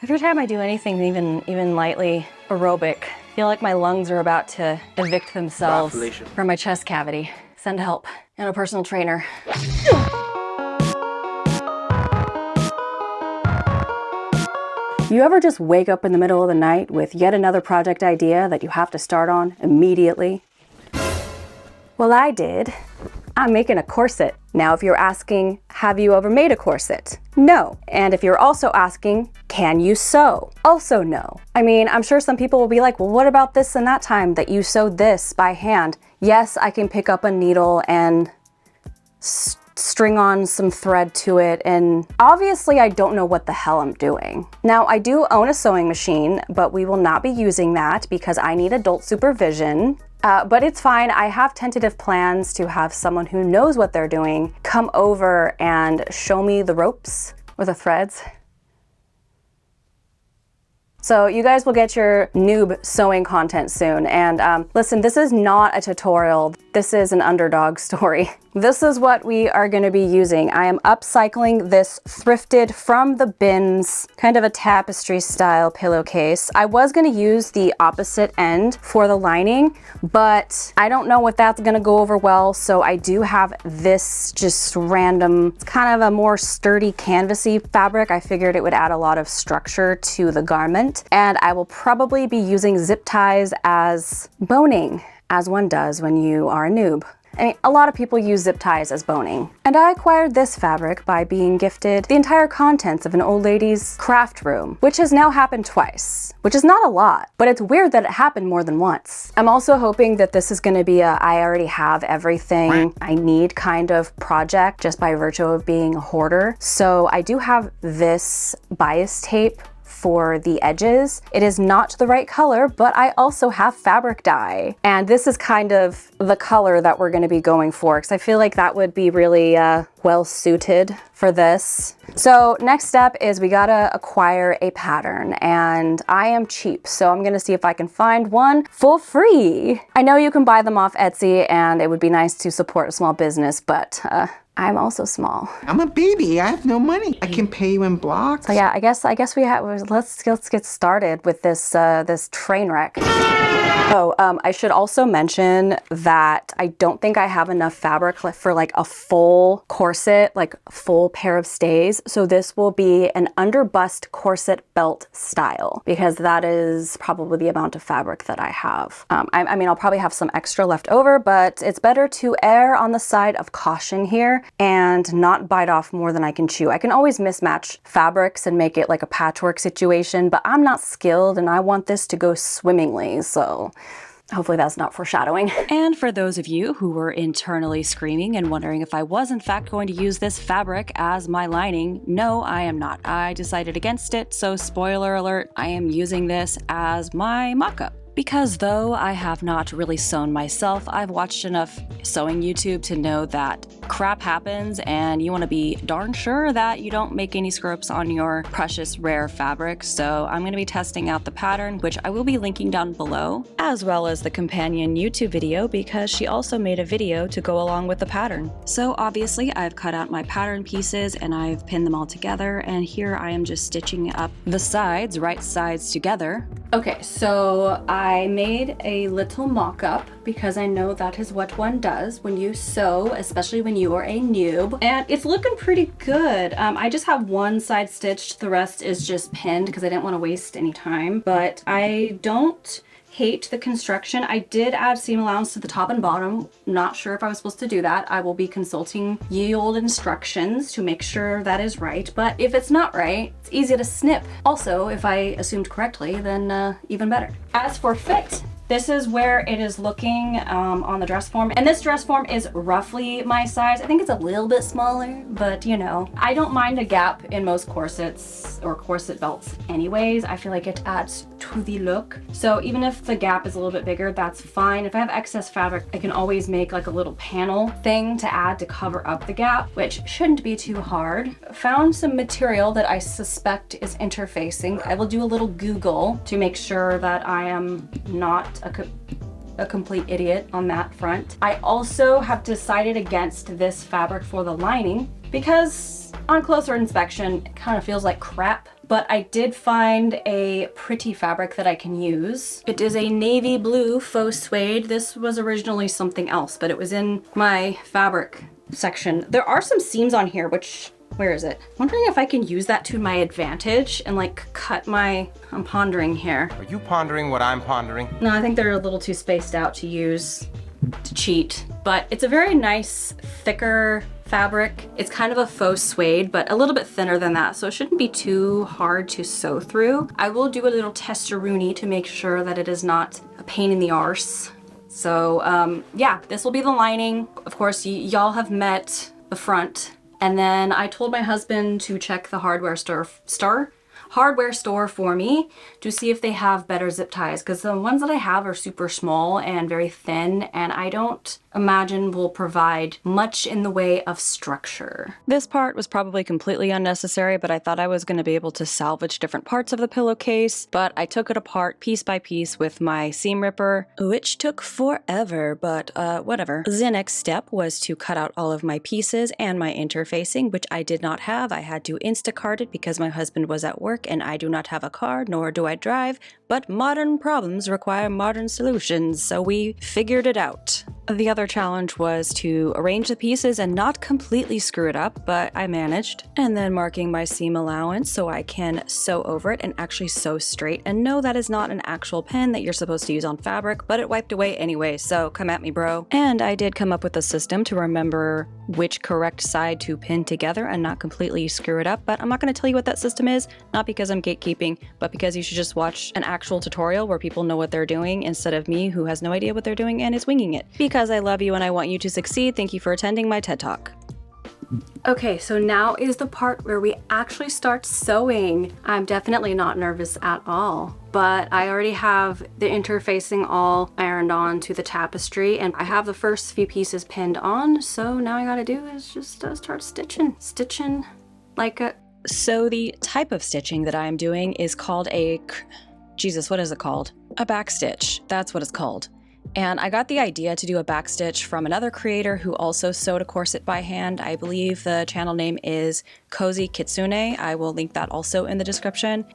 Every time I do anything even lightly aerobic, I feel like my lungs are about to evict themselves from my chest cavity. Send help and a personal trainer. You ever just wake up in the middle of the night with yet another project idea that you have to start on immediately? Well, I did. I'm making a corset. Now, if you're asking, have you ever made a corset? No. And if you're also asking, can you sew? Also no. I mean, I'm sure some people will be like, well, what about this and that time that you sewed this by hand? Yes, I can pick up a needle and string on some thread to it, and obviously I don't know what the hell I'm doing. Now, I do own a sewing machine, but we will not be using that because I need adult supervision. But it's fine. I have tentative plans to have someone who knows what they're doing come over and show me the ropes or the threads. So you guys will get your noob sewing content soon. And listen, this is not a tutorial. This is an underdog story. This is what we are going to be using. I am upcycling this thrifted from the bins, kind of a tapestry style pillowcase. I was going to use the opposite end for the lining, but I don't know if that's going to go over well. So I do have this just random, it's kind of a more sturdy canvasy fabric. I figured it would add a lot of structure to the garment. And I will probably be using zip ties as boning, as one does when you are a noob. I mean, a lot of people use zip ties as boning. And I acquired this fabric by being gifted the entire contents of an old lady's craft room, which has now happened twice, which is not a lot, but it's weird that it happened more than once. I'm also hoping that this is gonna be a I already have everything I need kind of project just by virtue of being a hoarder. So I do have this bias tape for the edges. It is not the right color, but I also have fabric dye. And this is kind of the color that we're gonna be going for, because I feel like that would be really well suited for this. So next step is we gotta acquire a pattern, and I am cheap, so I'm gonna see if I can find one for free. I know you can buy them off Etsy, and it would be nice to support a small business, but I'm also small. I'm a baby. I have no money. I can pay you in blocks. So yeah, I guess we have. Let's get started with this this train wreck. Oh, I should also mention that I don't think I have enough fabric for like a full corset, like full pair of stays. So this will be an underbust corset belt style, because that is probably the amount of fabric that I have. I mean, I'll probably have some extra left over, but it's better to err on the side of caution here and not bite off more than I can chew. I can always mismatch fabrics and make it like a patchwork situation, but I'm not skilled and I want this to go swimmingly, so hopefully that's not foreshadowing. And for those of you who were internally screaming and wondering if I was in fact going to use this fabric as my lining, no, I am not. I decided against it, so spoiler alert, I am using this as my mock-up. Because though I have not really sewn myself, I've watched enough sewing YouTube to know that crap happens and you want to be darn sure that you don't make any screw-ups on your precious rare fabric. So I'm going to be testing out the pattern, which I will be linking down below, as well as the companion YouTube video, because she also made a video to go along with the pattern. So obviously I've cut out my pattern pieces and I've pinned them all together, and here I am just stitching up the sides, right sides together. Okay, so I made a little mock-up because I know that is what one does when you sew, especially when you are a noob, and it's looking pretty good. I just have one side stitched, the rest is just pinned because I didn't want to waste any time, but I don't hate the construction. I did add seam allowance to the top and bottom. Not sure if I was supposed to do that. I will be consulting ye olde instructions to make sure that is right, but if it's not right, it's easy to snip. Also, if I assumed correctly, then even better. As for fit, this is where it is looking on the dress form. And this dress form is roughly my size. I think it's a little bit smaller, but you know, I don't mind a gap in most corsets or corset belts anyways. I feel like it adds to the look. So even if the gap is a little bit bigger, that's fine. If I have excess fabric, I can always make like a little panel thing to add to cover up the gap, which shouldn't be too hard. Found some material that I suspect is interfacing. I will do a little Google to make sure that I am not a complete idiot on that front. I also have decided against this fabric for the lining because on closer inspection, it kind of feels like crap, but I did find a pretty fabric that I can use. It is a navy blue faux suede. This was originally something else, but it was in my fabric section. There are some seams on here, which, where is it? I'm wondering if I can use that to my advantage and like cut my, I'm pondering here. Are you pondering what I'm pondering? No, I think they're a little too spaced out to use to cheat, but it's a very nice, thicker fabric. It's kind of a faux suede, but a little bit thinner than that, so it shouldn't be too hard to sew through. I will do a little testaroonie to make sure that it is not a pain in the arse. So yeah, this will be the lining. Of course, y'all have met the front. And then I told my husband to check the hardware store for me to see if they have better zip ties, because the ones that I have are super small and very thin, and I don't imagine will provide much in the way of structure. This part was probably completely unnecessary, but I thought I was going to be able to salvage different parts of the pillowcase, but I took it apart piece by piece with my seam ripper, which took forever, but whatever. The next step was to cut out all of my pieces and my interfacing, which I did not have. I had to Instacart it because my husband was at work and I do not have a car, nor do I drive, but modern problems require modern solutions, so we figured it out. The other challenge was to arrange the pieces and not completely screw it up, but I managed. And then marking my seam allowance so I can sew over it and actually sew straight. And no, that is not an actual pen that you're supposed to use on fabric, but it wiped away anyway, so come at me, bro. And I did come up with a system to remember which correct side to pin together and not completely screw it up, but I'm not going to tell you what that system is, not because I'm gatekeeping, but because you should just watch an actual tutorial where people know what they're doing instead of me who has no idea what they're doing and is winging it. Because I love you and I want you to succeed, thank you for attending my TED Talk. Okay, so now is the part where we actually start sewing. I'm definitely not nervous at all, but I already have the interfacing all ironed on to the tapestry and I have the first few pieces pinned on, so now I gotta do is just start stitching like a... So the type of stitching that I'm doing is called a... Jesus, what is it called? A back stitch, that's what it's called. And I got the idea to do a backstitch from another creator who also sewed a corset by hand. I believe the channel name is Cozy Kitsune. I will link that also in the description.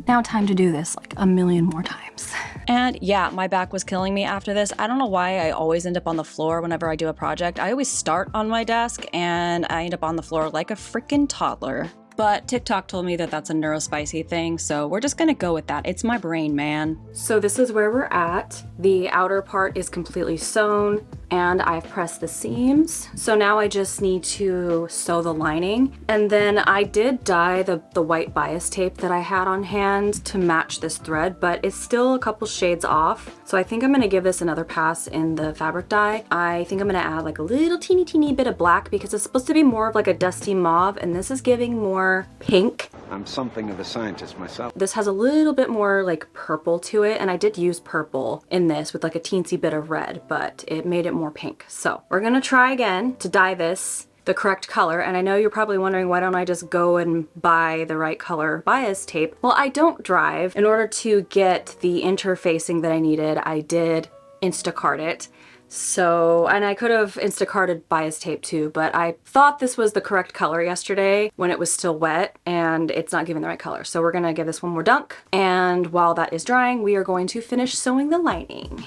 Now time to do this like a million more times. And yeah, my back was killing me after this. I don't know why I always end up on the floor whenever I do a project. I always start on my desk and I end up on the floor like a freaking toddler. But TikTok told me that that's a neurospicy thing, so we're just gonna go with that. It's my brain, man. So this is where we're at. The outer part is completely sewn, and I've pressed the seams. So now I just need to sew the lining. And then I did dye the white bias tape that I had on hand to match this thread, but it's still a couple shades off. So I think I'm gonna give this another pass in the fabric dye. I think I'm gonna add like a little teeny bit of black because it's supposed to be more of like a dusty mauve, and this is giving more pink. I'm something of a scientist myself. This has a little bit more like purple to it, and I did use purple in this with like a teensy bit of red, but it made it more pink. So we're gonna try again to dye this the correct color, and I know you're probably wondering why don't I just go and buy the right color bias tape. Well, I don't drive. In order to get the interfacing that I needed, I did Instacart it. So, and I could have Instacarted bias tape too, but I thought this was the correct color yesterday when it was still wet, and it's not giving the right color. So we're gonna give this one more dunk, and while that is drying, we are going to finish sewing the lining.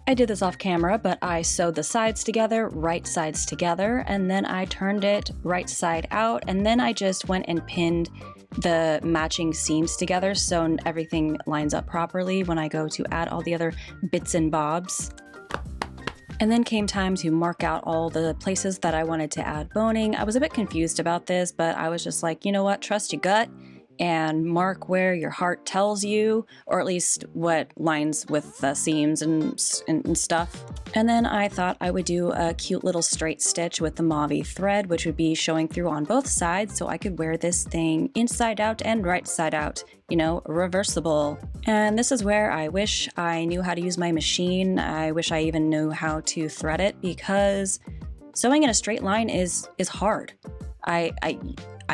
I did this off camera, but I sewed the sides together, right sides together, and then I turned it right side out, and then I just went and pinned the matching seams together so everything lines up properly when I go to add all the other bits and bobs. And then came time to mark out all the places that I wanted to add boning. I was a bit confused about this, but I was just like, you know what, trust your gut and mark where your heart tells you, or at least what lines with the seams and stuff. And then I thought I would do a cute little straight stitch with the mauve thread, which would be showing through on both sides, so I could wear this thing inside out and right side out, you know, reversible. And this is where I wish I knew how to use my machine. I wish I even knew how to thread it, because sewing in a straight line is hard. I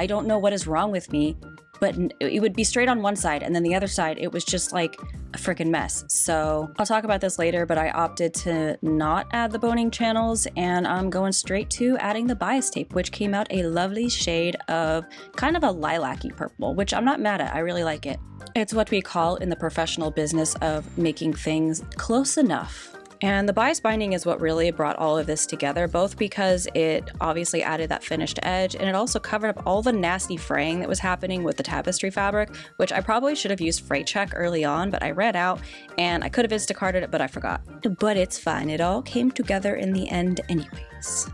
don't know what is wrong with me, but it would be straight on one side, and then the other side, it was just like a freaking mess. So I'll talk about this later, but I opted to not add the boning channels, and I'm going straight to adding the bias tape, which came out a lovely shade of kind of a lilac-y purple, which I'm not mad at. I really like it. It's what we call in the professional business of making things close enough. And the bias binding is what really brought all of this together, both because it obviously added that finished edge, and it also covered up all the nasty fraying that was happening with the tapestry fabric, which I probably should have used fray check early on, but I ran out, and I could have Instacarted it, but I forgot. But it's fine, it all came together in the end anyways.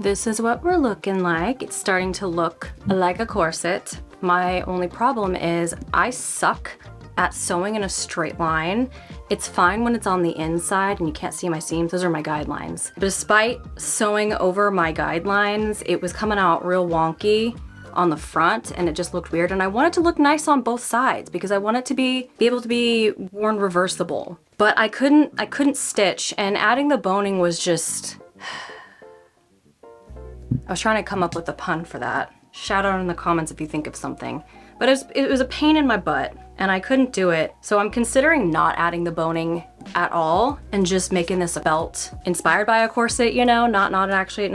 This is what we're looking like. It's starting to look like a corset. My only problem is I suck at sewing in a straight line. It's fine when it's on the inside and you can't see my seams. Those are my guidelines. Despite sewing over my guidelines, it was coming out real wonky on the front and it just looked weird. And I want it to look nice on both sides because I want it to be able to be worn reversible. But I couldn't stitch, and adding the boning was just... I was trying to come up with a pun for that. Shout out in the comments if you think of something. But it was a pain in my butt and I couldn't do it. So I'm considering not adding the boning at all and just making this a belt inspired by a corset, you know, not actually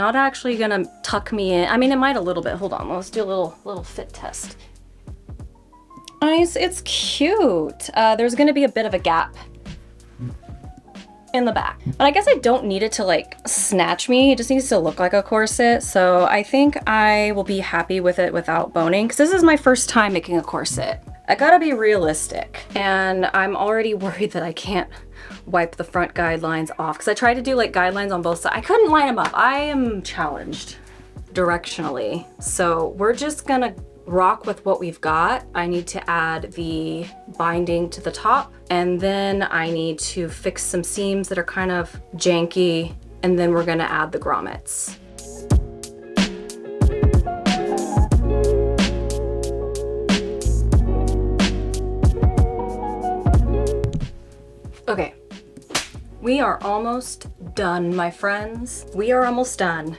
gonna tuck me in. I mean, it might a little bit. Hold on, let's do a little fit test. It's cute. There's gonna be a bit of a gap in the back, but I guess I don't need it to like snatch me. It just needs to look like a corset. So I think I will be happy with it without boning, because this is my first time making a corset. I gotta be realistic, and I'm already worried that I can't wipe the front guidelines off, because I tried to do like guidelines on both sides. I couldn't line them up. I am challenged directionally. So we're just gonna rock with what we've got. I need to add the binding to the top, and then I need to fix some seams that are kind of janky, and then we're gonna add the grommets. Okay, we are almost done, my friends. We are almost done.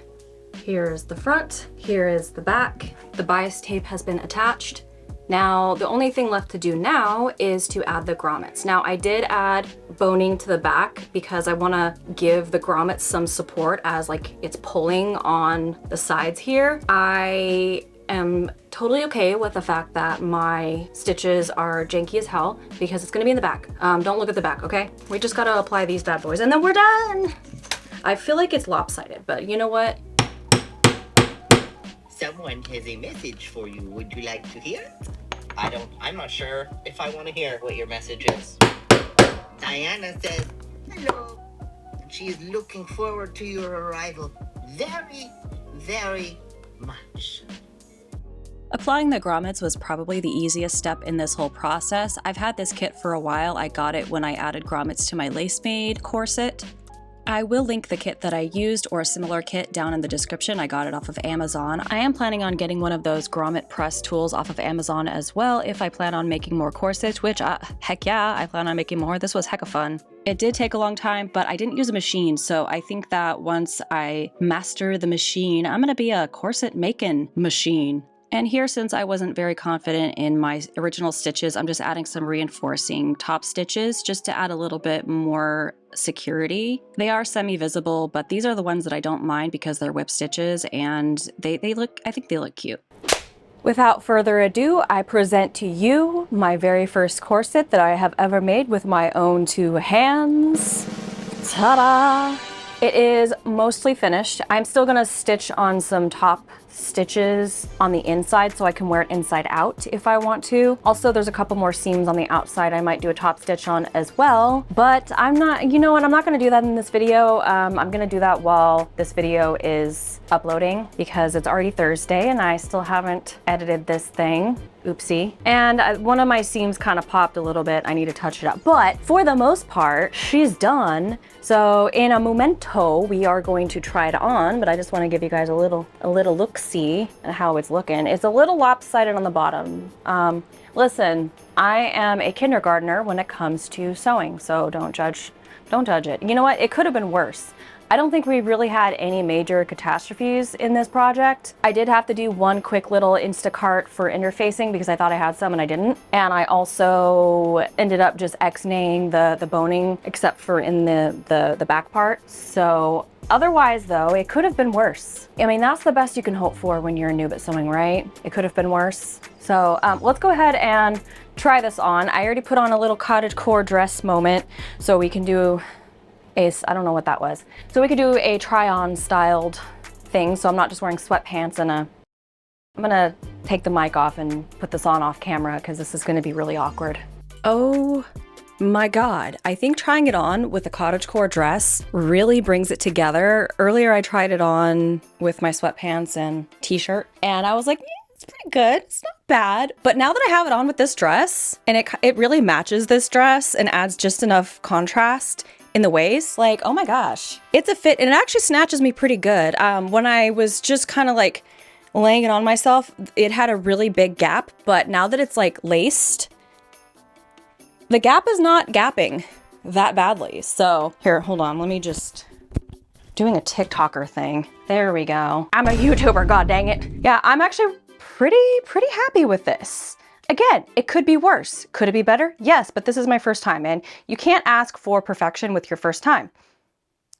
Here's the front, here is the back. The bias tape has been attached. Now, the only thing left to do now is to add the grommets. Now, I did add boning to the back because I wanna give the grommets some support as like it's pulling on the sides here. I am totally okay with the fact that my stitches are janky as hell because it's gonna be in the back. Don't look at the back, okay? We just gotta apply these bad boys and then we're done. I feel like it's lopsided, but you know what? Someone has a message for you. Would you like to hear? I'm not sure if I want to hear what your message is. Diana says, hello. She is looking forward to your arrival very, very much. Applying the grommets was probably the easiest step in this whole process. I've had this kit for a while. I got it when I added grommets to my lace-made corset. I will link the kit that I used or a similar kit down in the description. I got it off of Amazon. I am planning on getting one of those grommet press tools off of Amazon as well if I plan on making more corsets, which heck yeah, I plan on making more. This was hecka fun. It did take a long time, but I didn't use a machine, so I think that once I master the machine, I'm gonna be a corset making machine. And here, since I wasn't very confident in my original stitches, I'm just adding some reinforcing top stitches just to add a little bit more security. They are semi-visible, but these are the ones that I don't mind because they're whip stitches and I think they look cute. Without further ado, I present to you my very first corset that I have ever made with my own two hands. Ta-da! It is mostly finished. I'm still gonna stitch on some top stitches on the inside so I can wear it inside out if I want to. Also, there's a couple more seams on the outside I might do a top stitch on as well, but I'm not, you know what, I'm not gonna do that in this video. I'm gonna do that while this video is uploading because it's already Thursday and I still haven't edited this thing. Oopsie. And one of my seams kind of popped a little bit. I need to touch it up. But for the most part, she's done. So in a momento, we are going to try it on, but I just want to give you guys a little look-see at how it's looking. It's a little lopsided on the bottom. Listen, I am a kindergartner when it comes to sewing, so don't judge it. You know what? It could have been worse. I don't think we really had any major catastrophes in this project. I did have to do one quick little Instacart for interfacing because I thought I had some and I didn't. And I also ended up just X-naying the boning except for in the back part. So otherwise though, it could have been worse. I mean, that's the best you can hope for when you're a noob at sewing, right? It could have been worse. So let's go ahead and try this on. I already put on a little cottage core dress moment so we can do I don't know what that was. So we could do a try-on styled thing. So I'm not just wearing sweatpants and I'm gonna take the mic off and put this on off camera because this is gonna be really awkward. Oh my God. I think trying it on with a cottage core dress really brings it together. Earlier I tried it on with my sweatpants and t-shirt and I was like, it's pretty good. It's not bad. But now that I have it on with this dress and it really matches this dress and adds just enough contrast in the waist, like, oh my gosh, it's a fit and it actually snatches me pretty good. When I was just kind of like laying it on myself, it had a really big gap, but now that it's like laced, the gap is not gapping that badly. So here, hold on, let me just doing a TikToker thing. There we go. I'm a YouTuber, god dang it. Yeah, I'm actually pretty happy with this. Again, it could be worse. Could it be better? Yes, but this is my first time and you can't ask for perfection with your first time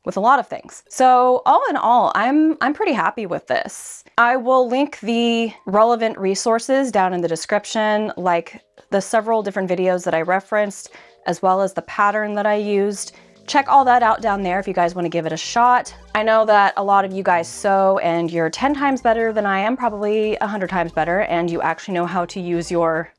with a lot of things. So all in all, I'm pretty happy with this. I will link the relevant resources down in the description, like the several different videos that I referenced, as well as the pattern that I used. Check all that out down there if you guys want to give it a shot. I know that a lot of you guys sew and you're 10 times better than I am, probably 100 times better, and you actually know how to use your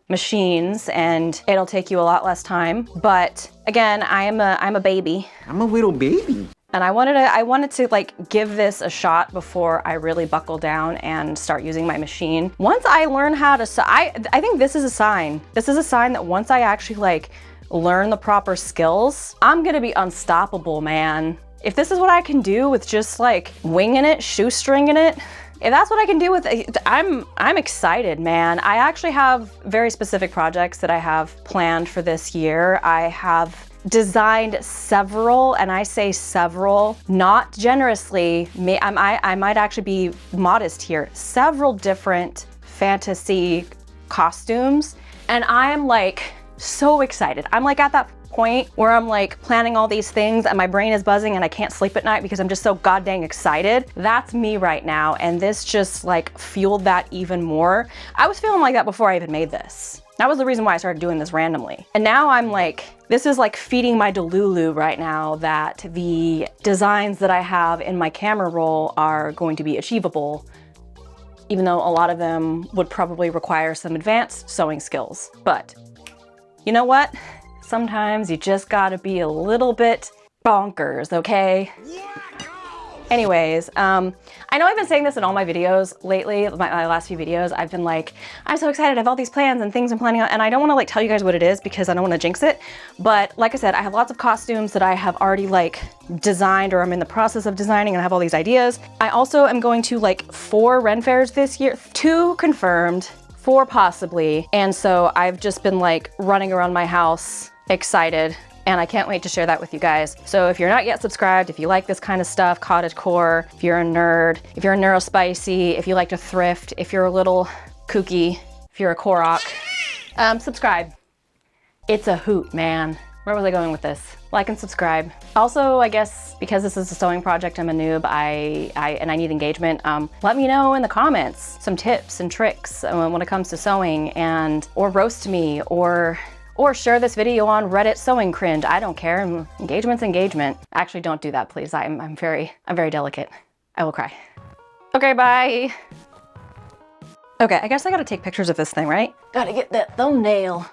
machines and it'll take you a lot less time. But again, I'm a baby. I'm a little baby. And I wanted to like give this a shot before I really buckle down and start using my machine. Once I learn how to sew, I think this is a sign. This is a sign that once I actually like learn the proper skills, I'm gonna be unstoppable, man. If this is what I can do with just like winging it, shoestringing it, if that's what I can do with it, I'm excited, man. I actually have very specific projects that I have planned for this year. I have designed several, and I say several, not generously, I might actually be modest here, several different fantasy costumes, and I'm like so excited. I'm like at that point where I'm like planning all these things and my brain is buzzing and I can't sleep at night because I'm just so god dang excited. That's me right now, and this just like fueled that even more. I was feeling like that before I even made this. That was the reason why I started doing this randomly. And now I'm like, this is like feeding my Delulu right now that the designs that I have in my camera roll are going to be achievable, even though a lot of them would probably require some advanced sewing skills. But you know what? Sometimes you just gotta be a little bit bonkers, okay? Anyways, I know I've been saying this in all my videos lately, my last few videos. I've been like, I'm so excited, I have all these plans and things I'm planning on, and I don't wanna like tell you guys what it is because I don't wanna jinx it. But like I said, I have lots of costumes that I have already like designed or I'm in the process of designing and I have all these ideas. I also am going to like 4 Ren fairs this year, 2 confirmed, 4 possibly. And so I've just been like running around my house excited, and I can't wait to share that with you guys. So if you're not yet subscribed, if you like this kind of stuff, cottage core, if you're a nerd, if you're a neurospicy, if you like to thrift, if you're a little kooky, if you're a Korok, subscribe. It's a hoot, man. Where was I going with this? Like and subscribe. Also, I guess because this is a sewing project, I'm a noob, and I need engagement. Let me know in the comments some tips and tricks when it comes to sewing, or roast me, or share this video on Reddit sewing cringe. I don't care. Engagement's engagement. Actually, don't do that, please. I'm very delicate. I will cry. Okay, bye. Okay, I guess I gotta take pictures of this thing, right? Gotta get that thumbnail.